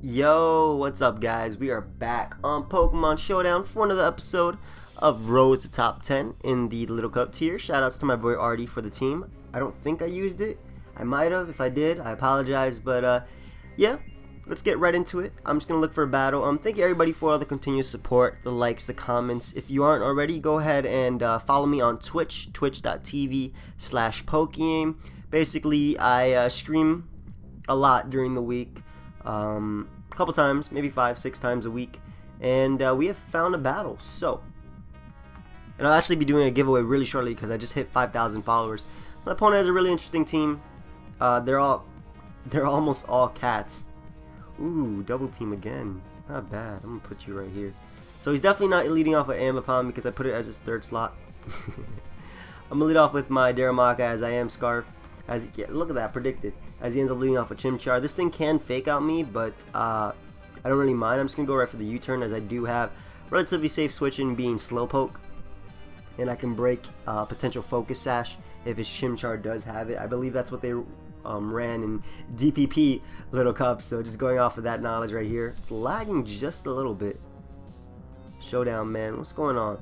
Yo, what's up guys? We are back on Pokemon Showdown for another episode of Road to Top 10 in the Little Cup tier. Shoutouts to my boy Artie for the team. I don't think I used it. I might have. If I did, I apologize. But yeah, let's get right into it. I'm just going to look for a battle. Thank you everybody for all the continuous support, the likes, the comments. If you aren't already, go ahead and follow me on Twitch, twitch.tv/pokeaim. Basically, I stream a lot during the week. A couple times, maybe 5-6 times a week, and we have found a battle. So, and I'll actually be doing a giveaway really shortly because I just hit 5,000 followers. My opponent has a really interesting team. They're almost all cats. Ooh, double team again. Not bad. I'm gonna put you right here. So he's definitely not leading off with Ambipom because I put it as his third slot. I'm gonna lead off with my Darumaka as I am Scarf. Look at that, predicted. As he ends up leading off with Chimchar. This thing can fake out me, but I don't really mind. I'm just going to go right for the U-turn as I do have relatively safe switching being Slowpoke. And I can break potential Focus Sash if his Chimchar does have it. I believe that's what they ran in DPP Little Cups. So just going off of that knowledge right here. It's lagging just a little bit. Showdown, man. What's going on?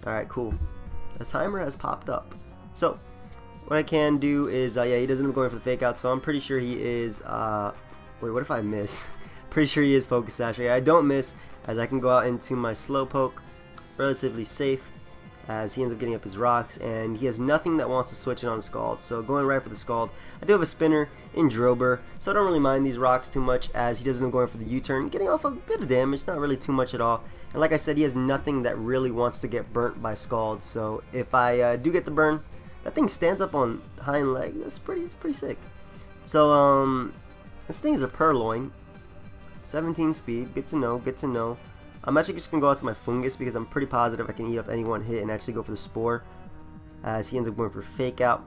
Alright, cool. The timer has popped up. So what I can do is, yeah, he doesn't end up going for the fake out, so I'm pretty sure he is, wait, what if I miss? Pretty sure he is Focus Sash. I don't miss, as I can go out into my Slowpoke, relatively safe, as he ends up getting up his rocks, and he has nothing that wants to switch in on Scald, so going right for the Scald. I do have a Spinner in Drober, so I don't really mind these rocks too much, as he doesn't end up going for the U-turn, getting off a bit of damage, not really too much at all. And like I said, he has nothing that really wants to get burnt by Scald, so if I do get the burn, that thing stands up on hind leg. It's pretty sick. So this thing is a Purloin, 17 speed. Good to know. Good to know. I'm actually just gonna go out to my Fungus because I'm pretty positive I can eat up any one hit and actually go for the Spore, as he ends up going for Fake Out.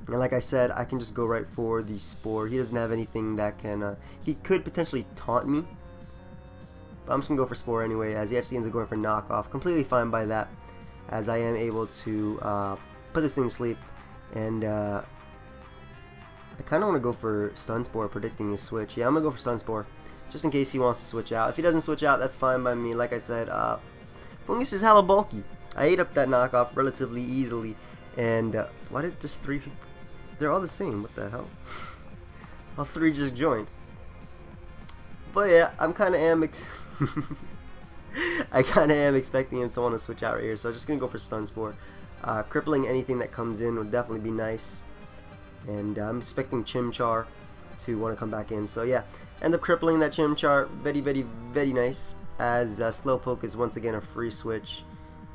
And like I said, I can just go right for the Spore. He doesn't have anything that can. He could potentially taunt me, but I'm just gonna go for Spore anyway, as he actually ends up going for Knockoff. Completely fine by that, as I am able to put this thing to sleep. And I kind of want to go for Stun Spore, predicting his switch. Yeah, I'm going to go for Stun Spore, just in case he wants to switch out. If he doesn't switch out, that's fine by me. Like I said, Fungus is hella bulky. I ate up that knockoff relatively easily. And why did just 3 people? They're all the same. What the hell? All 3 just joined. But yeah, I kind of am expecting him to want to switch out right here. So I'm just going to go for Stun Spore. Crippling anything that comes in would definitely be nice, and I'm expecting Chimchar to want to come back in, so yeah, end up crippling that Chimchar. Very nice, as Slowpoke is once again a free switch.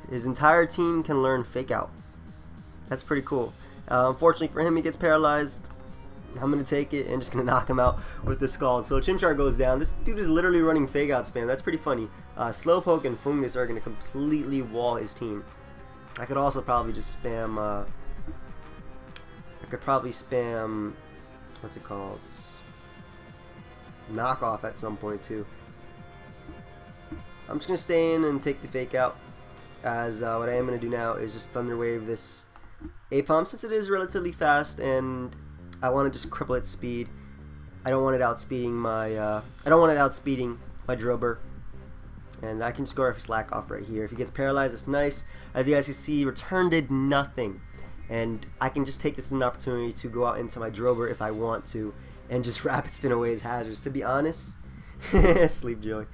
His entire team can learn Fake Out. That's pretty cool. Unfortunately for him, he gets paralyzed. I'm going to take it and just going to knock him out with the Scald. So Chimchar goes down. This dude is literally running Fake Out spam. That's pretty funny. Slowpoke and Fungus are going to completely wall his team. I could also probably just spam, what's it called? Knockoff at some point too. I'm just going to stay in and take the Fake Out, as what I am going to do now is just Thunder Wave this Apom, since it is relatively fast and I want to just cripple its speed. I don't want it outspeeding my, Drober. And I can just go right for Slack Off right here. If he gets paralyzed, it's nice. As you guys can see, Return did nothing. And I can just take this as an opportunity to go out into my Drober if I want to, and just Rapid Spin away his hazards. To be honest, Sleep Joy.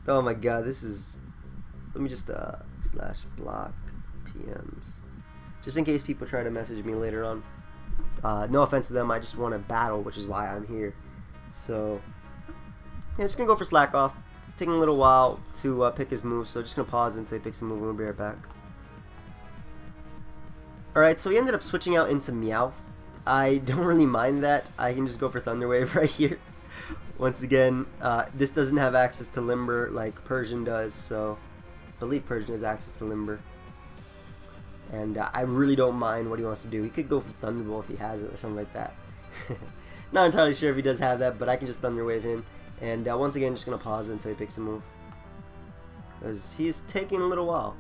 Oh my god, this is... Let me just /block PMs. Just in case people try to message me later on. No offense to them, I just want to battle, which is why I'm here. So, yeah, just going to go for Slack Off. It's taking a little while to pick his move, so just going to pause until he picks a move and we'll be right back. Alright, so he ended up switching out into Meowth. I don't really mind that. I can just go for Thunder Wave right here. Once again, this doesn't have access to Limber like Persian does, so I believe Persian has access to Limber. And I really don't mind what he wants to do. He could go for Thunderbolt if he has it or something like that. Not entirely sure if he does have that, but I can just Thunder Wave him. And once again, just going to pause until he picks a move, because he's taking a little while.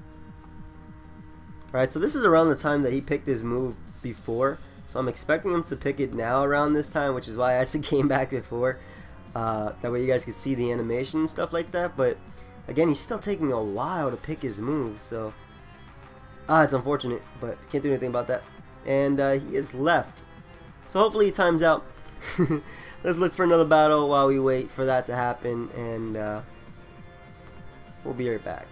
Alright, so this is around the time that he picked his move before. So I'm expecting him to pick it now around this time, which is why I actually came back before. That way you guys can see the animation and stuff like that. But again, he's still taking a while to pick his moves, so it's unfortunate, but can't do anything about that. And he is left, so hopefully he times out. Let's look for another battle while we wait for that to happen, and we'll be right back.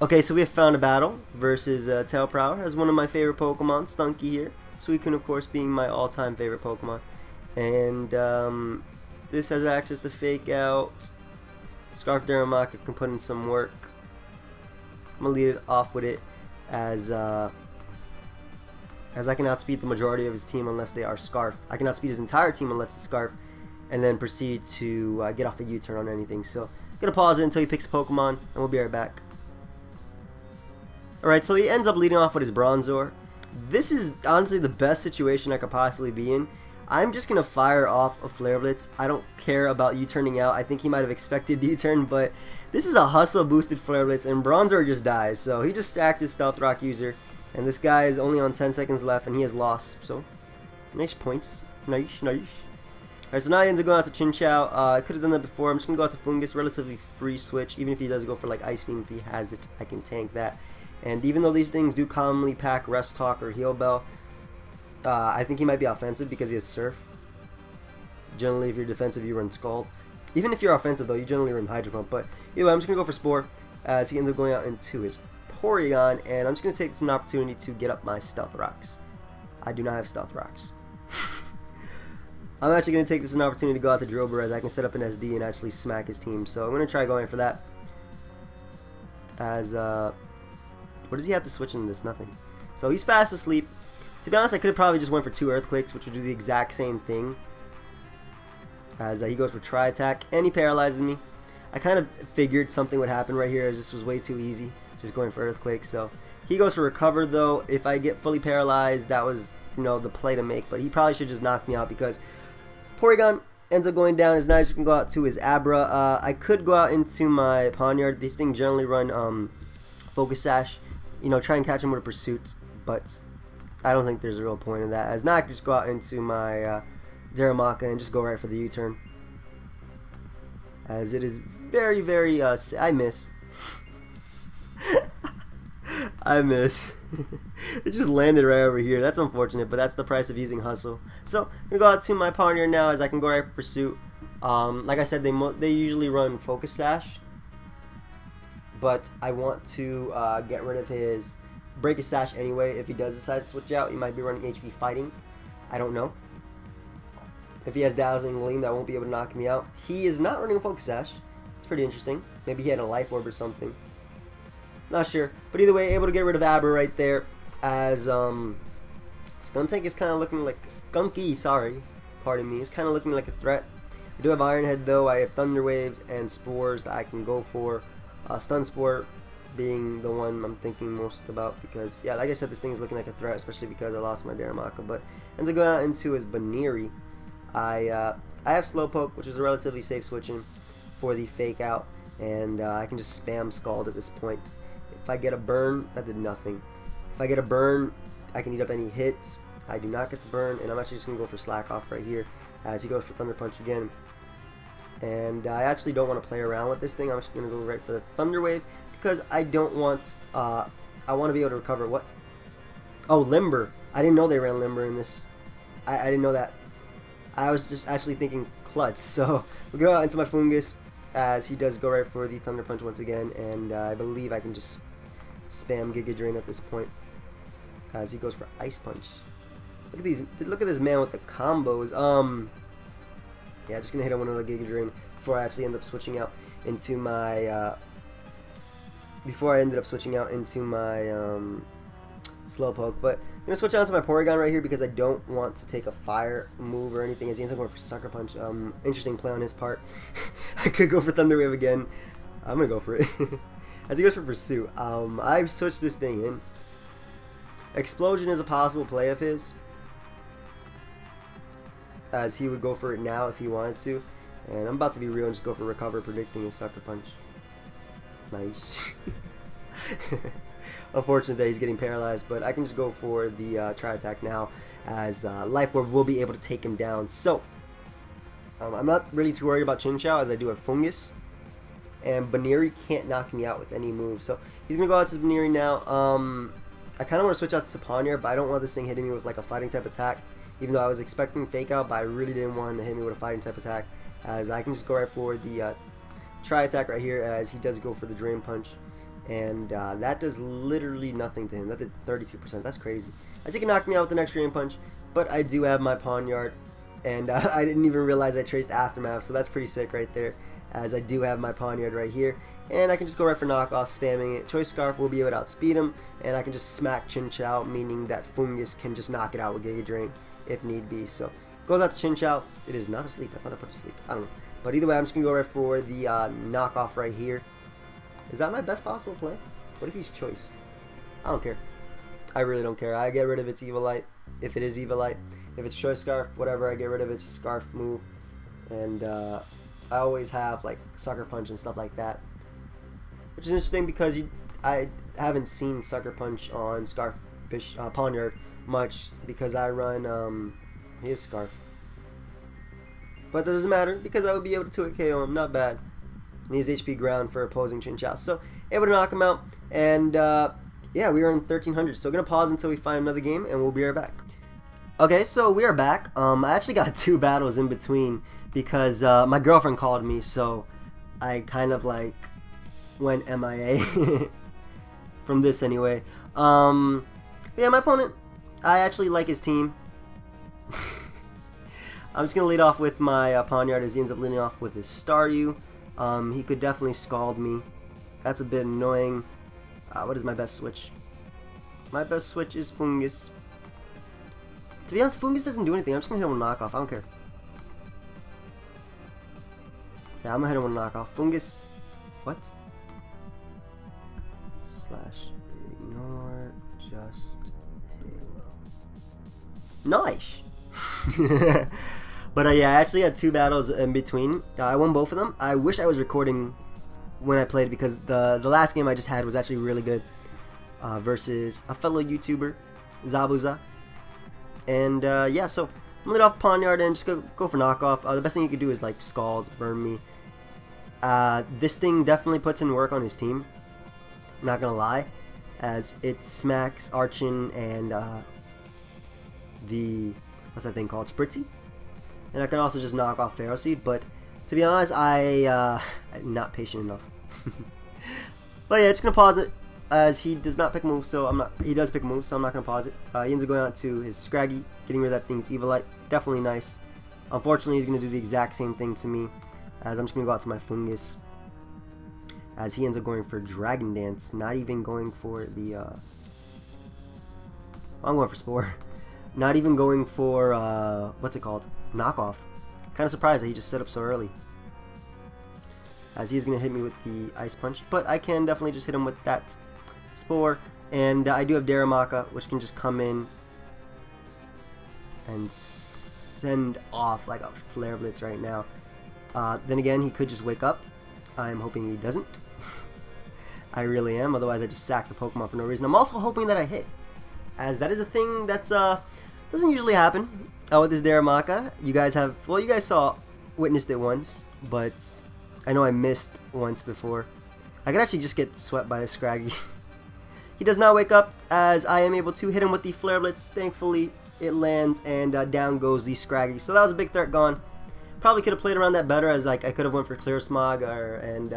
Okay, so we have found a battle versus Tailprower, as one of my favorite Pokemon, Stunky here. Suicune, of course, being my all-time favorite Pokemon. And this has access to Fake Out. Scarf Darumaka can put in some work. I'm going to lead it off with it as I can outspeed the majority of his team unless they are Scarf. I can outspeed his entire team unless it's Scarf, and then proceed to get off a U-turn on anything. So I'm going to pause it until he picks a Pokemon, and we'll be right back. Alright, so he ends up leading off with his Bronzor. This is honestly the best situation I could possibly be in. I'm just going to fire off a Flare Blitz. I don't care about U-turning out. I think he might have expected U-turn, but this is a hustle boosted Flare Blitz, and Bronzor just dies. So he just stacked his Stealth Rock user, and this guy is only on 10 seconds left, and he has lost. So, nice points. Nice, nice. Alright, so now he ends up going out to Chinchou. I could have done that before. I'm just going to go out to Fungus. Relatively free switch. Even if he does go for like Ice Beam, if he has it, I can tank that. And even though these things do commonly pack Rest Talk or Heal Bell, I think he might be offensive because he has Surf. Generally, if you're defensive, you run Scald. Even if you're offensive, though, you generally run Hydro Pump. But anyway, I'm just going to go for Spore as he ends up going out into his Porygon. And I'm just going to take this as an opportunity to get up my Stealth Rocks. I do not have Stealth Rocks. I'm actually going to take this as an opportunity to go out to Drober as I can set up an SD and actually smack his team. So I'm going to try going for that. As, what does he have to switch into this? Nothing. So he's fast asleep. To be honest, I could have probably just went for 2 Earthquakes, which would do the exact same thing. As he goes for Tri-Attack, and he paralyzes me. I kind of figured something would happen right here, as this was way too easy, just going for Earthquake. So he goes for Recover, though. If I get fully paralyzed, that was, you know, the play to make. But he probably should just knock me out because Porygon ends up going down. His now just can go out to his Abra. I could go out into my Pawniard. These things generally run Focus Sash. You know, try and catch him with a Pursuit, but I don't think there's a real point in that. As now I can just go out into my Darumaka and just go right for the U-turn. As it is very, very, I miss. I miss. It just landed right over here. That's unfortunate, but that's the price of using Hustle. So, I'm going to go out to my Pawniard now as I can go right for Pursuit. Like I said, they usually run Focus Sash. But I want to get rid of his Break his Sash anyway. If he does decide to switch out, he might be running HP Fighting. I don't know. If he has Dazzling Gleam, that won't be able to knock me out. He is not running a Focus Sash. It's pretty interesting. Maybe he had a Life Orb or something. Not sure. But either way, able to get rid of Abra right there. As Skuntank is kind of looking like Skunky. Sorry, pardon me. It's kind of looking like a threat. I do have Iron Head though. I have Thunder Waves and Spores that I can go for. Stun Spore being the one I'm thinking most about because, yeah, like I said, this thing is looking like a threat, especially because I lost my Darumaka. But ends up going out into his Baniri. I have Slowpoke, which is a relatively safe switching for the Fake Out, and I can just spam Scald at this point. If I get a burn, that did nothing. If I get a burn, I can eat up any hits. I do not get the burn, and I'm actually just going to go for Slack Off right here as he goes for Thunder Punch again. And I actually don't want to play around with this thing. I'm just going to go right for the Thunder Wave because I don't want, I want to be able to recover what? Oh, Limber. I didn't know they ran Limber in this. I didn't know that. I was just actually thinking Klutz. So we'll go out into my Fungus as he does go right for the Thunder Punch once again. And I believe I can just spam Giga Drain at this point as he goes for Ice Punch. Look at these. Look at this man with the combos. Yeah, just gonna hit him with another Giga Drain before I actually end up switching out into my Slowpoke. But I'm gonna switch out to my Porygon right here because I don't want to take a fire move or anything. As he ends up going for Sucker Punch. Interesting play on his part. I could go for Thunder Wave again. I'm gonna go for it. As he goes for Pursuit, I switched this thing in. Explosion is a possible play of his, as he would go for it now if he wanted to. And I'm about to be real and just go for Recover, predicting a Sucker Punch. Nice. Unfortunate that he's getting paralyzed, but I can just go for the Tri-Attack now, as Life Orb will be able to take him down. So I'm not really too worried about Chinchou, as I do have Fungus, and Baneri can't knock me out with any move. So he's gonna go out to Baneri now. I kind of want to switch out to Pawniard, but I don't want this thing hitting me with like a fighting type attack, even though I was expecting Fake Out, but I really didn't want him to hit me with a fighting type attack, as I can just go right for the try attack right here, as he does go for the Drain Punch, and that does literally nothing to him. That did 32%. That's crazy. As he can knock me out with the next Drain Punch, but I do have my Pawniard, and I didn't even realize I traced Aftermath, so that's pretty sick right there, as I do have my Pawniard right here, and I can just go right for knockoff, spamming it. Choice Scarf will be able to outspeed him, and I can just smack Chinchou, meaning that Fungus can just knock it out with Giga Drain if need be. So goes out to Chinchou. It is not asleep. I thought I put it to sleep. I don't know. But either way, I'm just going to go right for the knockoff right here. Is that my best possible play? What if he's choiced? I don't care. I really don't care. I get rid of its Evilite if it is Evilite. If it's Choice Scarf, whatever, I get rid of its Scarf move. And I always have like Sucker Punch and stuff like that. Which is interesting because I haven't seen Sucker Punch on Pawniard much, because I run his Scarf. But that doesn't matter, because I would be able to 2-hit KO him. Not bad. And he's HP ground for opposing Chinchou. So able to knock him out. And yeah, we are in 1300. So gonna pause until we find another game, and we'll be right back. Okay, so we are back. I actually got 2 battles in between because my girlfriend called me, so I kind of like went MIA from this anyway. Yeah, my opponent, I actually like his team. I'm just gonna lead off with my Pawniard, as he ends up leading off with his Staryu. He could definitely scald me. That's a bit annoying. What is my best switch? My best switch is Fungus. To be honest, Fungus doesn't do anything. I'm just gonna hit him with knockoff. I don't care. Yeah, I'm gonna hit him with knockoff. Fungus. What? Slash ignore just Halo. Nice. But yeah, I actually had 2 battles in between. I won both of them. I wish I was recording when I played, because the last game I just had was actually really good, versus a fellow YouTuber, Zabuza. And yeah, so I'm gonna lead off Pawniard and just go for knockoff. The best thing you could do is like Scald, burn me. This thing definitely puts in work on his team, not gonna lie, as it smacks Archon and the, what's that thing called, Spritzy? And I can also just knock off Ferocity, but to be honest, I'm not patient enough. But yeah, just gonna pause it, as he does not pick a move, so I'm not. He does pick a move, so I'm not gonna pause it. He ends up going out to his Scraggy, getting rid of that thing's Evilite. Definitely nice. Unfortunately, he's gonna do the exact same thing to me, as I'm just gonna go out to my Fungus, as he ends up going for Dragon Dance, not even going for the. I'm going for Spore. Not even going for what's it called? Knockoff. Kind of surprised that he just set up so early, as he's gonna hit me with the Ice Punch, but I can definitely just hit him with that Spore, and I do have Darumaka, which can just come in and send off like a Flare Blitz right now. Then again, he could just wake up. I'm hoping he doesn't. I really am, otherwise I just sack the Pokemon for no reason. I'm also hoping that I hit, as that is a thing that's doesn't usually happen with this Darumaka. You guys have, well, you guys witnessed it once, but I know I missed once before. I could actually just get swept by the Scraggy. He does not wake up, as I am able to hit him with the Flare Blitz. Thankfully, it lands, and down goes the Scraggy. So that was a big threat gone. Probably could have played around that better, as like I could have went for Clear Smog and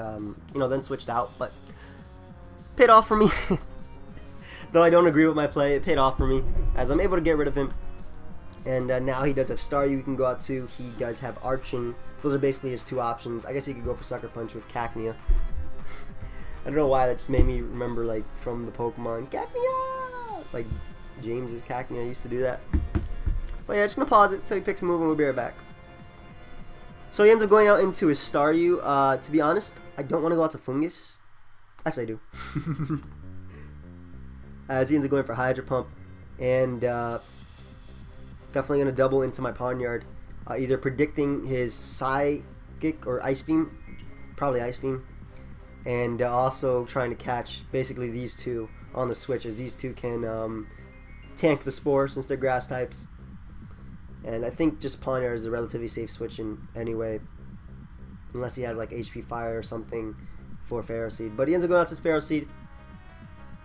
you know, then switched out, but paid off for me. Though I don't agree with my play, it paid off for me, as I'm able to get rid of him. And now he does have Staryu you can go out to. He does have Archon. Those are basically his 2 options. I guess he could go for Sucker Punch with Cacnea. I don't know why, that just made me remember like from the Pokemon Cacnea! Like James's Cacnea used to do that. But yeah, just gonna pause it until he picks a move and we'll be right back. So he ends up going out into his Staryu. To be honest, I don't want to go out to Fungus. Actually, I do. As he ends up going for Hydro Pump, and definitely going to double into my Pawniard, either predicting his Psychic or Ice Beam, probably Ice Beam, and also trying to catch basically these 2 on the switch, as these 2 can tank the Spore since they're grass types, And I think just Pawniard is a relatively safe switch in anyway, unless he has like HP Fire or something for Pharaoh Seed. But he ends up going out to his Pharaoh Seed.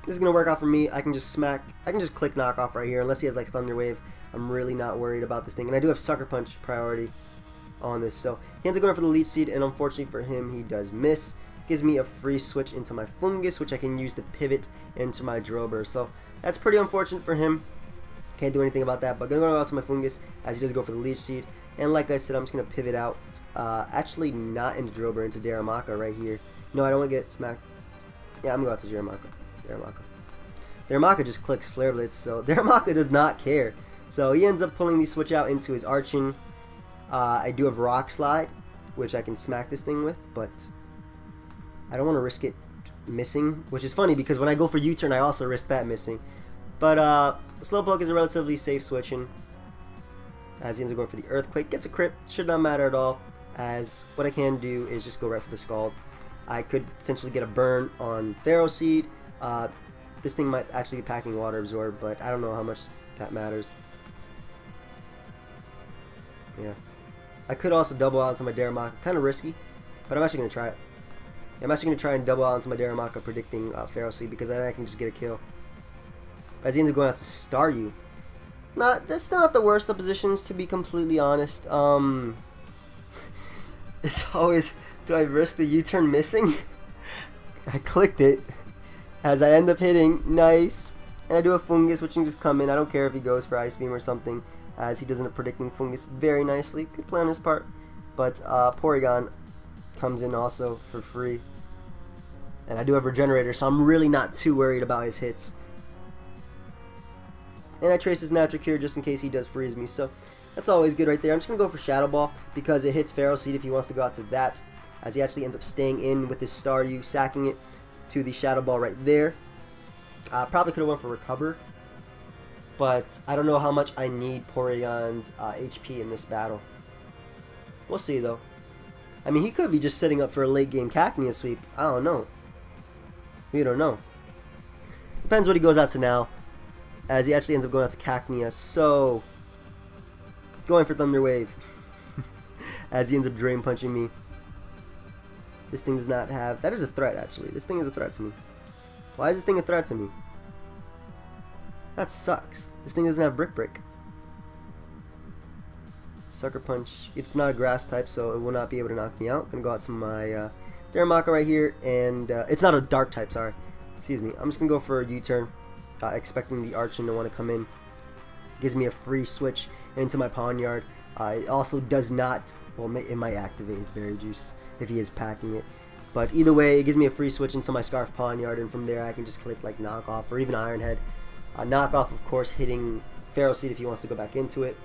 This is going to work out for me. I can just click knockoff right here, unless he has like Thunder Wave. I'm really not worried about this thing. And I do have Sucker Punch priority on this. So he ends up going for the Leech Seed, and unfortunately for him, he does miss. Gives me a free switch into my Fungus, which I can use to pivot into my Drober. So that's pretty unfortunate for him. Can't do anything about that, but going to go out to my Fungus as he does go for the Leech Seed. And like I said, I'm just going to pivot out. Actually, not into Drober, into Darumaka right here. No, I don't want to get smacked. Yeah, I'm going to go out to Darumaka. Darumaka just clicks Flare Blitz, so Darumaka does not care. So he ends up pulling the switch out into his Archon. I do have Rock Slide, which I can smack this thing with, but I don't want to risk it missing, which is funny because when I go for U-turn, I also risk that missing. But Slowpoke is a relatively safe switching, as he ends up going for the Earthquake. Gets a crit, should not matter at all, as what I can do is just go right for the Scald. I could potentially get a burn on Pharaoh Seed. This thing might actually be packing Water Absorb, but I don't know how much that matters. Yeah. I could also double out into my Darumaka. Kind of risky, but I'm actually going to try it. I'm actually going to try and double out into my Darumaka, predicting Pharaoh Seed, because then I can just get a kill. As he ends up going out to Staryu. That's not the worst of positions, to be completely honest. It's always, do I risk the U-turn missing? I clicked it, as I end up hitting, nice. And I do a Fungus, which can just come in. I don't care if he goes for Ice Beam or something, as he does end up predicting Fungus very nicely. Good play on his part. But Porygon comes in also for free. And I do have Regenerator, so I'm really not too worried about his hits. And I trace his Natural Cure just in case he does freeze me, so that's always good right there. I'm just going to go for Shadow Ball because it hits Pharaoh Seed if he wants to go out to that, as he actually ends up staying in with his Staryu, sacking it to the Shadow Ball right there. Probably could have went for Recover, but I don't know how much I need Porygon's HP in this battle. We'll see though. I mean, he could be just setting up for a late game Cacnea sweep. I don't know. We don't know. Depends what he goes out to now, as he actually ends up going out to Cacnea. So, going for Thunder Wave, as he ends up Drain Punching me. This thing does not have... That is a threat, actually. This thing is a threat to me. Why is this thing a threat to me? That sucks. This thing doesn't have Brick Break. Sucker Punch. It's not a Grass type, so it will not be able to knock me out. Gonna go out to my Darumaka right here, and it's not a Dark type, sorry. Excuse me. I'm just gonna go for a U-turn, expecting the Archon to want to come in. Gives me a free switch into my Pawniard. It also does not... Well, it might activate his Berry Juice if he is packing it. But either way, it gives me a free switch into my Scarf Pawniard, and from there I can just click like Knockoff or even Iron Head. Knockoff, of course, hitting Pharaoh Seed if he wants to go back into it.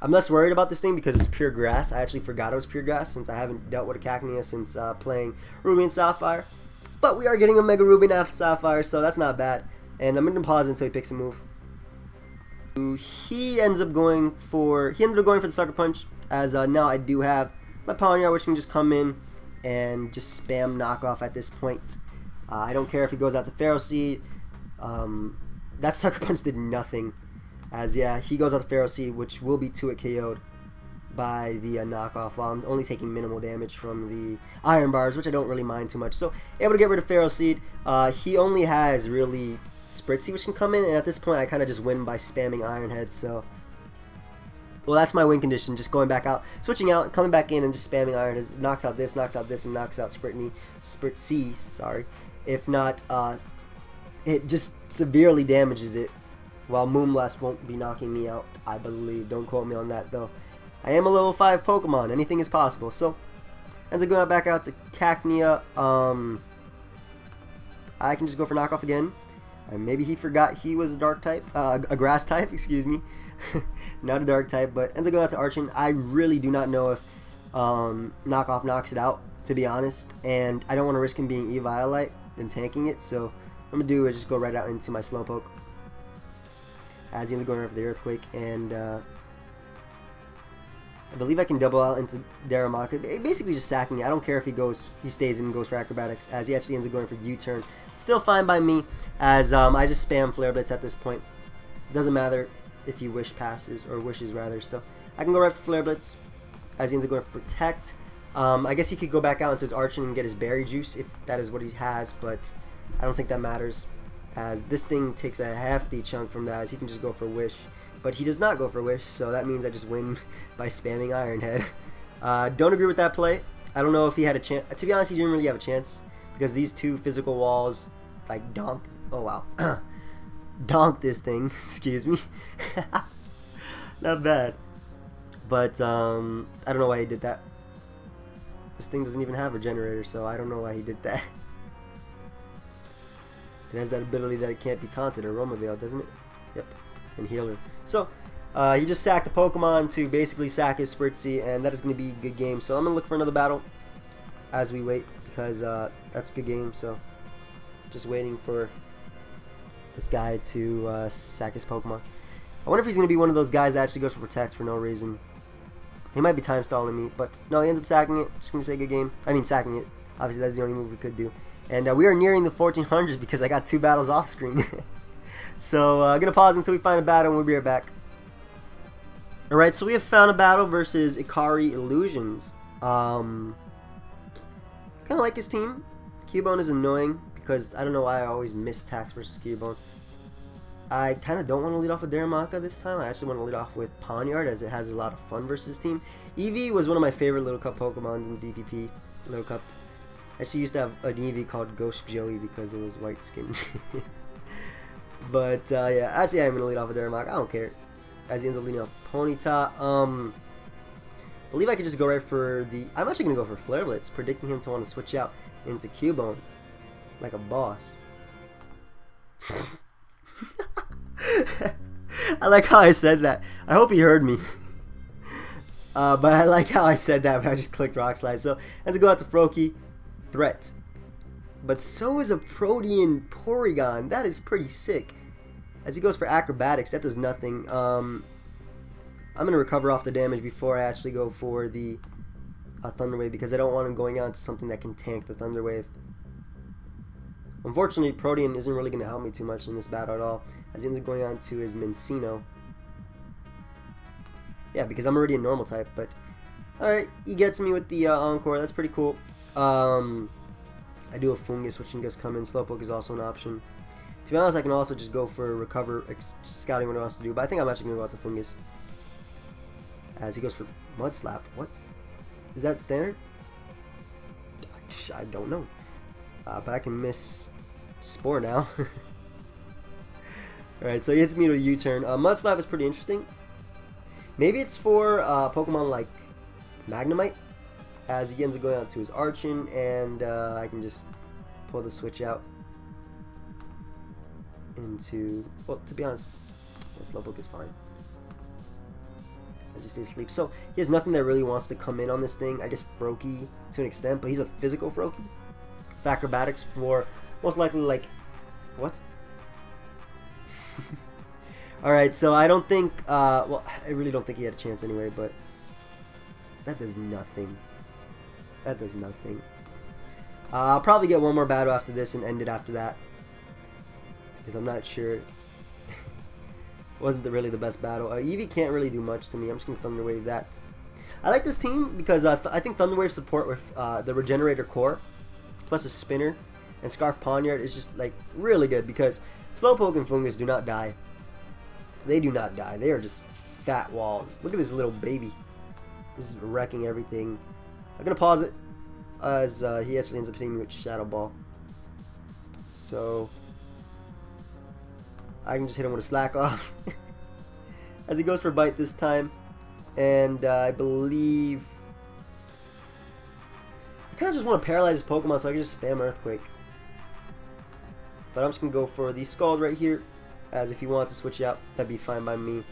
I'm less worried about this thing because it's pure grass. I actually forgot it was pure grass since I haven't dealt with a Cacnea since playing Ruby and Sapphire. But we are getting a Mega Ruby and Sapphire, so that's not bad. And I'm going to pause until he picks a move. He ended up going for the Sucker Punch, as now I do have my Pawniard, which can just come in and just spam Knockoff at this point. I don't care if he goes out to Pharaoh Seed. That Sucker Punch did nothing, as yeah, he goes out to Pharaoh Seed, which will be 2-hit KO'd by the Knockoff, while I'm only taking minimal damage from the Iron Bars, which I don't really mind too much. So able to get rid of Pharaoh Seed. He only has really Spritzy, which can come in, and at this point I kind of just win by spamming Iron Head. So, well, that's my win condition, just going back out, switching out, coming back in, and just spamming Iron Head. Knocks out this, and knocks out Spritzy, sorry. If not, it just severely damages it, while Moonblast won't be knocking me out, I believe. Don't quote me on that, though. I am a level 5 Pokemon. Anything is possible. So, ends up going back out to Cacnea. I can just go for Knockoff again. And maybe he forgot he was a Dark type, a Grass type, excuse me. Not a Dark type, but ends up going out to Archon. I really do not know if Knockoff knocks it out, to be honest. And I don't want to risk him being Eviolite and tanking it. So, what I'm going to do is just go right out into my Slowpoke, as he ends up going right for the Earthquake. And I believe I can double out into Darumaka, basically just sacking it. I don't care if he stays in and goes for Acrobatics, as he actually ends up going for U-turn. Still fine by me, as I just spam Flare Blitz at this point. Doesn't matter. if he wishes rather. So I can go right for Flare Blitz, as he ends up going for Protect. I guess he could go back out into his Archon and get his Berry Juice if that is what he has, but I don't think that matters, as this thing takes a hefty chunk from that, as he can just go for Wish. But he does not go for Wish, so that means I just win by spamming Iron Head. Don't agree with that play. I don't know if he had a chance. To be honest, he didn't really have a chance, because these two physical walls, like, donk. Oh, wow. Donk this thing. Excuse me. Not bad. But, I don't know why he did that. This thing doesn't even have a generator, so I don't know why he did that. It has that ability that it can't be taunted, Aroma Veil, doesn't it? Yep. And Healer. So, he just sacked the Pokemon to basically sack his Spritzee, and that is going to be a good game. So I'm going to look for another battle as we wait, because that's a good game. So just waiting for this guy to sack his Pokemon. I wonder if he's going to be one of those guys that actually goes for Protect for no reason. He might be time stalling me, but no, he ends up sacking it. Just going to say good game. I mean, sacking it. Obviously, that's the only move we could do. And we are nearing the 1400s because I got 2 battles off screen. So I'm going to pause until we find a battle, and we'll be right back. Alright, so we have found a battle versus Ikari Illusions. Kind of like his team. Cubone is annoying because I don't know why I always miss attacks versus Cubone. I kind of don't want to lead off with Darumaka this time. I actually want to lead off with Pawniard, as it has a lot of fun versus team. Eevee was one of my favorite Little Cup Pokemons in DPP. Little Cup. I actually used to have an Eevee called Ghost Joey because it was white skin. But yeah, actually I'm going to lead off with Darumaka. I don't care. As he ends up leading off Ponyta. Believe I could just go right for the... I'm actually going to go for Flare Blitz, predicting him to want to switch out into Cubone. Like a boss. I like how I said that. I hope he heard me. But I like how I said that, but I just clicked Rock Slide. So, I have to go out to Froakie. Threat. But so is a Protean Porygon. That is pretty sick. As he goes for Acrobatics, that does nothing. I'm going to recover off the damage before I actually go for the Thunder Wave, because I don't want him going on to something that can tank the Thunder Wave. Unfortunately, Protean isn't really going to help me too much in this battle at all, as he ends up going on to his Mincino. Yeah, because I'm already a normal type, but alright, he gets me with the Encore. That's pretty cool. I do have Fungus, which can just come in. Slowpoke is also an option. To be honest, I can also just go for Recover, scouting what he wants to do, but I think I'm actually going to go out to Fungus. As he goes for Mud Slap. What? Is that standard? I don't know. But I can miss Spore now. Alright, so he hits me with a U-turn. Mud Slap is pretty interesting. Maybe it's for Pokemon like Magnemite, as he ends up going out to his Archon, and I can just pull the switch out into... Well, to be honest, Slowpoke is fine. I just stay asleep. So he has nothing that really wants to come in on this thing. I guess Froakie to an extent, but he's a physical Froakie. Acrobatics for most likely like... What? Alright, so I don't think... well, I really don't think he had a chance anyway, but... That does nothing. That does nothing. I'll probably get one more battle after this and end it after that, because I'm not sure. Wasn't really the best battle. Eevee can't really do much to me. I'm just going to Thunder Wave that. I like this team because I think Thunder Wave support with the Regenerator Core, plus a Spinner, and Scarf Pawniard is just like really good, because Slowpoke and Fungus do not die. They do not die. They are just fat walls. Look at this little baby. This is wrecking everything. I'm going to pause it, as he actually ends up hitting me with Shadow Ball. So I can just hit him with a Slack Off. As he goes for Bite this time. And I believe... I kind of just want to paralyze his Pokemon so I can just spam Earthquake. But I'm just going to go for the Scald right here. As if he wants to switch out, that'd be fine by me.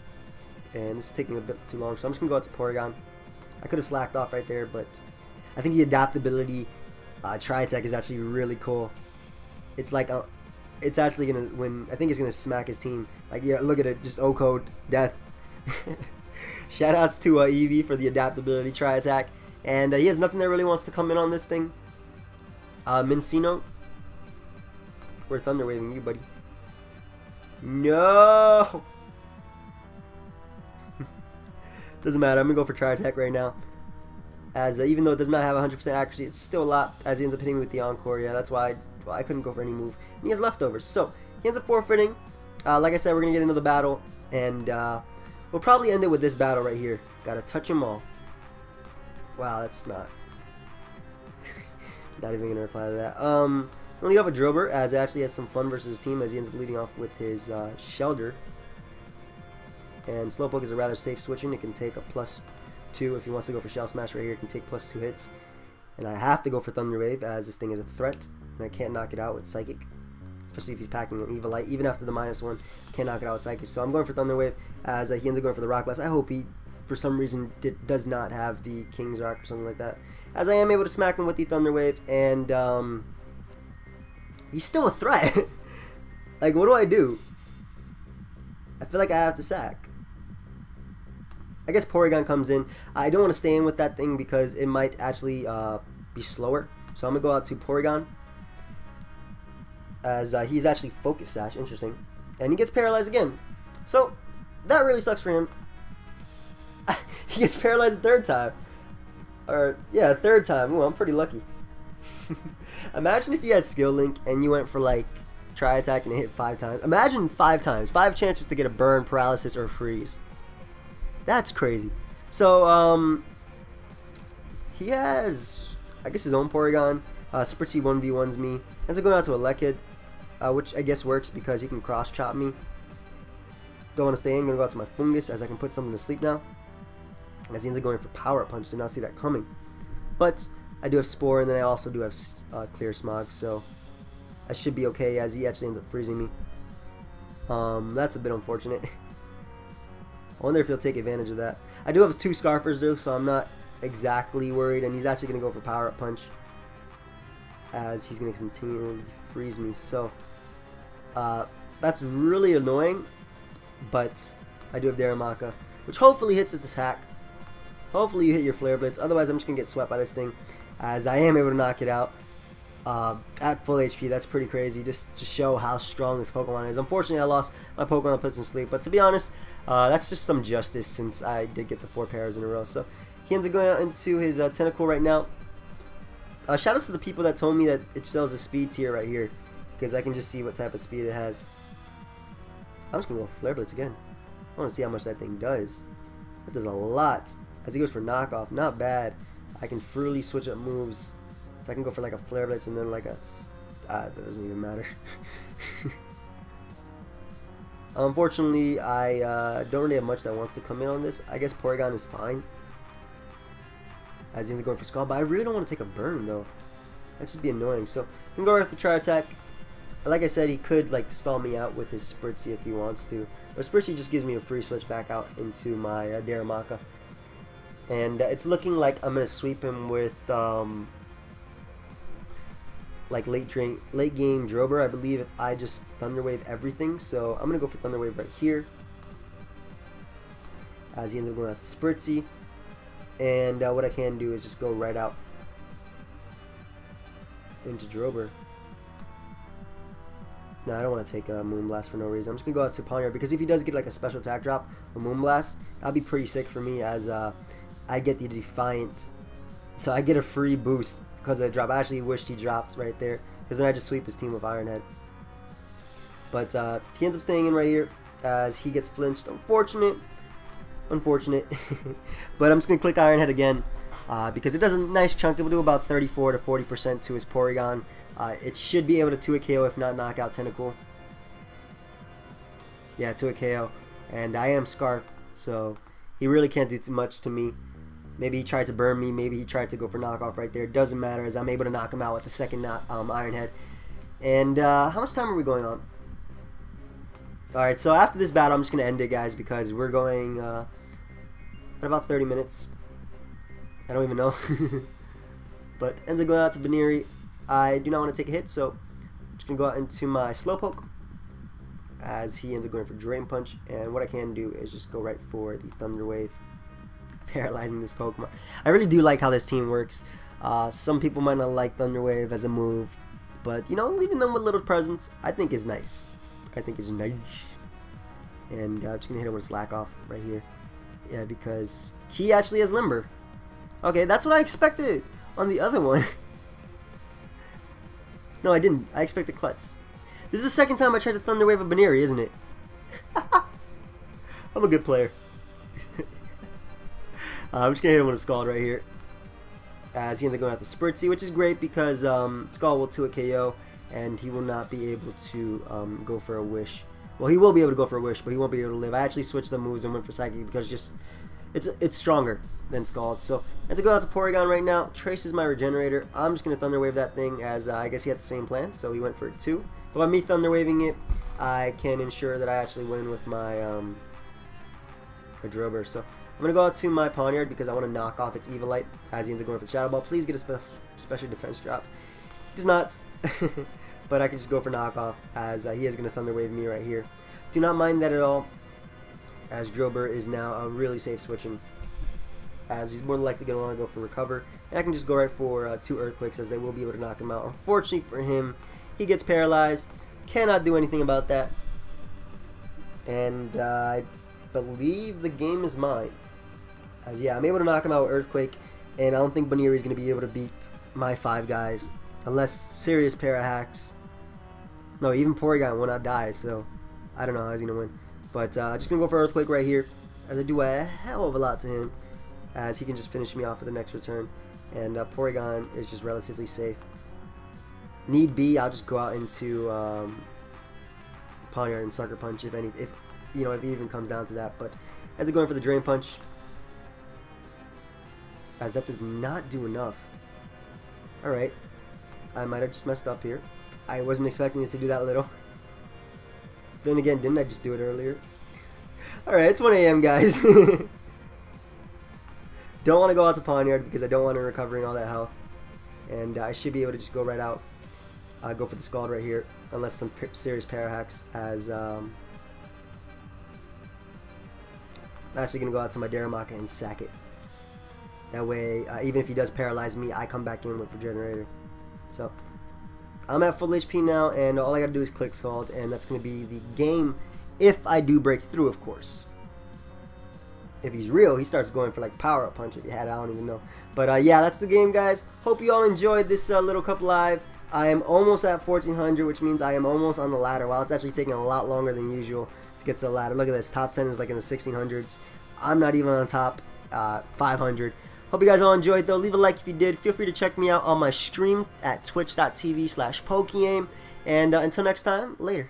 And this is taking a bit too long, so I'm just going to go out to Porygon. I could have slacked off right there, but I think the adaptability Tri-Attack is actually really cool. It's like it's actually gonna win. I think it's gonna smack his team. Like, yeah, look at it, just O-code death. Shoutouts to Eevee for the adaptability Tri-Attack, and he has nothing that really wants to come in on this thing. Mincino, we're Thunder Waving you, buddy. No. Doesn't matter. I'm going to go for Tri Attack right now. As even though it does not have 100% accuracy, it's still a lot, as he ends up hitting me with the Encore. Yeah, that's why I couldn't go for any move. And he has leftovers. So, he ends up forfeiting. Like I said, we're going to get into the battle. And we'll probably end it with this battle right here. Gotta touch them all. Wow, that's not... not even going to reply to that. We'll lead off with Drober, as it actually has some fun versus his team, as he ends up leading off with his Shelder. And Slowpoke is a rather safe switching. It can take a +2 if he wants to go for Shell Smash right here. It can take +2 hits. And I have to go for Thunder Wave, as this thing is a threat. And I can't knock it out with Psychic. Especially if he's packing an Evilite. Even after the -1, can't knock it out with Psychic. So I'm going for Thunder Wave, as he ends up going for the Rock Blast. I hope he, for some reason, does not have the King's Rock or something like that. As I am able to smack him with the Thunder Wave. And he's still a threat. Like, what do I do? I feel like I have to sack. I guess Porygon comes in. I don't want to stay in with that thing because it might actually be slower. So I'm going to go out to Porygon. As he's actually Focus Sash. Interesting. And he gets paralyzed again. So that really sucks for him. He gets paralyzed a third time. Or, yeah, a third time. Ooh, I'm pretty lucky. Imagine if you had Skill Link and you went for like Tri Attack and it hit 5 times. Imagine 5 times. 5 chances to get a burn, paralysis, or freeze. That's crazy. So, he has, I guess, his own Porygon. Spritzy 1v1s me. Ends up going out to a Lekid, which I guess works because he can cross chop me. Don't want to stay in. Gonna go out to my Fungus, as I can put something to sleep now. As he ends up going for Power Up Punch. Did not see that coming. But I do have Spore, and then I also do have Clear Smog, so I should be okay, as he actually ends up freezing me. That's a bit unfortunate. I wonder if he'll take advantage of that. I do have 2 Scarfers though, so I'm not exactly worried, and he's actually going to go for Power Up Punch, as he's going to continually freeze me. So that's really annoying, but I do have Darumaka, which hopefully hits his attack. Hopefully you hit your Flare Blitz, otherwise I'm just going to get swept by this thing, as I am able to knock it out at full HP. That's pretty crazy, just to show how strong this Pokemon is. Unfortunately, I lost my Pokemon, put some sleep, but to be honest, that's just some justice, since I did get the 4 pairs in a row. So he ends up going out into his Tentacle right now. Shout out to the people that told me that it sells a speed tier right here, because I can just see what type of speed it has. I'm just going to go Flare Blitz again. I want to see how much that thing does. That does a lot. As he goes for Knockoff, not bad. I can freely switch up moves. So I can go for like a Flare Blitz and then like a... that doesn't even matter. Unfortunately, I don't really have much that wants to come in on this. I guess Porygon is fine, as he ends up going for Scald, but I really don't want to take a burn though. That should be annoying. So I'm going to go with the Tri Attack. Like I said, he could like stall me out with his Spritzy if he wants to. But Spritzy just gives me a free switch back out into my Darumaka. And it's looking like I'm going to sweep him with like late game Drober, I believe, if I just Thunder Wave everything. So I'm going to go for Thunder Wave right here, as he ends up going out to Spritzy. And what I can do is just go right out into Drober. No, I don't want to take a Moonblast for no reason. I'm just going to go out to Ponyard, because if he does get like a special attack drop, a Moonblast, that'll be pretty sick for me, as I get the Defiant. So I get a free boost because of the drop. I actually wished he dropped right there, because then I just sweep his team with Iron Head. But he ends up staying in right here, as he gets flinched. Unfortunate. But I'm just going to click Iron Head again, because it does a nice chunk. It will do about 34 to 40% to his Porygon. It should be able to 2-hit KO, if not knock out Tentacle. Yeah, 2-hit KO. And I am Scarf, so he really can't do too much to me. Maybe he tried to burn me. Maybe he tried to go for knockoff right there. Doesn't matter, as I'm able to knock him out with the second Iron Head. And how much time are we going on? Alright, so after this battle, I'm just going to end it, guys, because we're going at about 30 minutes. I don't even know. But ends up going out to Baneri. I do not want to take a hit, so I'm just going to go out into my Slowpoke, as he ends up going for Drain Punch. And what I can do is just go right for the Thunder Wave, paralyzing this Pokemon. I really do like how this team works. Some people might not like Thunder Wave as a move, but you know, leaving them with little presents, I think is nice. I think is nice. And I'm just gonna hit him with Slack Off right here. Yeah, because he actually has Limber. Okay, that's what I expected on the other one. No, I didn't. I expected Klutz. This is the second time I tried to Thunder Wave a Baneri, isn't it? I'm a good player. I'm just going to hit him with a Scald right here. As he ends up going out to Spritzy, which is great because Scald will 2 a KO, and he will not be able to go for a Wish. Well, he will be able to go for a Wish, but he won't be able to live. I actually switched the moves and went for Psychic because just it's stronger than Scald. So, and to go out to Porygon right now, Trace is my Regenerator. I'm just going to Thunder Wave that thing as I guess he had the same plan, so he went for 2. But by me Thunder Waving it, I can ensure that I actually win with my Drober. So, I'm going to go out to my Pawniard because I want to knock off its Evilite as he ends up going for the Shadow Ball. Please get a special defense drop. He does not. But I can just go for knockoff as he is going to Thunder Wave me right here. Do not mind that at all, as Drober is now really safe switching, as he's more than likely going to want to go for Recover. And I can just go right for 2 Earthquakes as they will be able to knock him out. Unfortunately for him, he gets paralyzed. Cannot do anything about that. And I believe the game is mine. As yeah, I'm able to knock him out with Earthquake, and I don't think Baneri is going to be able to beat my 5 guys. Unless serious para hacks. No, even Porygon will not die, so I don't know how he's going to win. But just going to go for Earthquake right here, as I do a hell of a lot to him, as he can just finish me off for the next return. And Porygon is just relatively safe. Need be, I'll just go out into Pawniard and Sucker Punch if it even comes down to that. But as I'm going for the Drain Punch, as that does not do enough. Alright. I might have just messed up here. I wasn't expecting it to do that little. Then again, didn't I just do it earlier? Alright, it's 1 AM, guys. Don't want to go out to Pawniard because I don't want to recovering all that health. And I should be able to just go right out. Go for the Scald right here. Unless some serious para hacks. As I'm actually going to go out to my Darumaka and sack it. That way, even if he does paralyze me, I come back in with Regenerator. So, I'm at full HP now, and all I gotta do is click Scald, and that's gonna be the game if I do break through, of course. If he's real, he starts going for like Power Up Punch. If you had it, I don't even know. But yeah, that's the game, guys. Hope you all enjoyed this little cup live. I am almost at 1400, which means I am almost on the ladder. While it's actually taking a lot longer than usual to get to the ladder. Look at this, top 10 is like in the 1600s. I'm not even on top 500. Hope you guys all enjoyed though. Leave a like if you did. Feel free to check me out on my stream at twitch.tv/pokeaim. And until next time, later.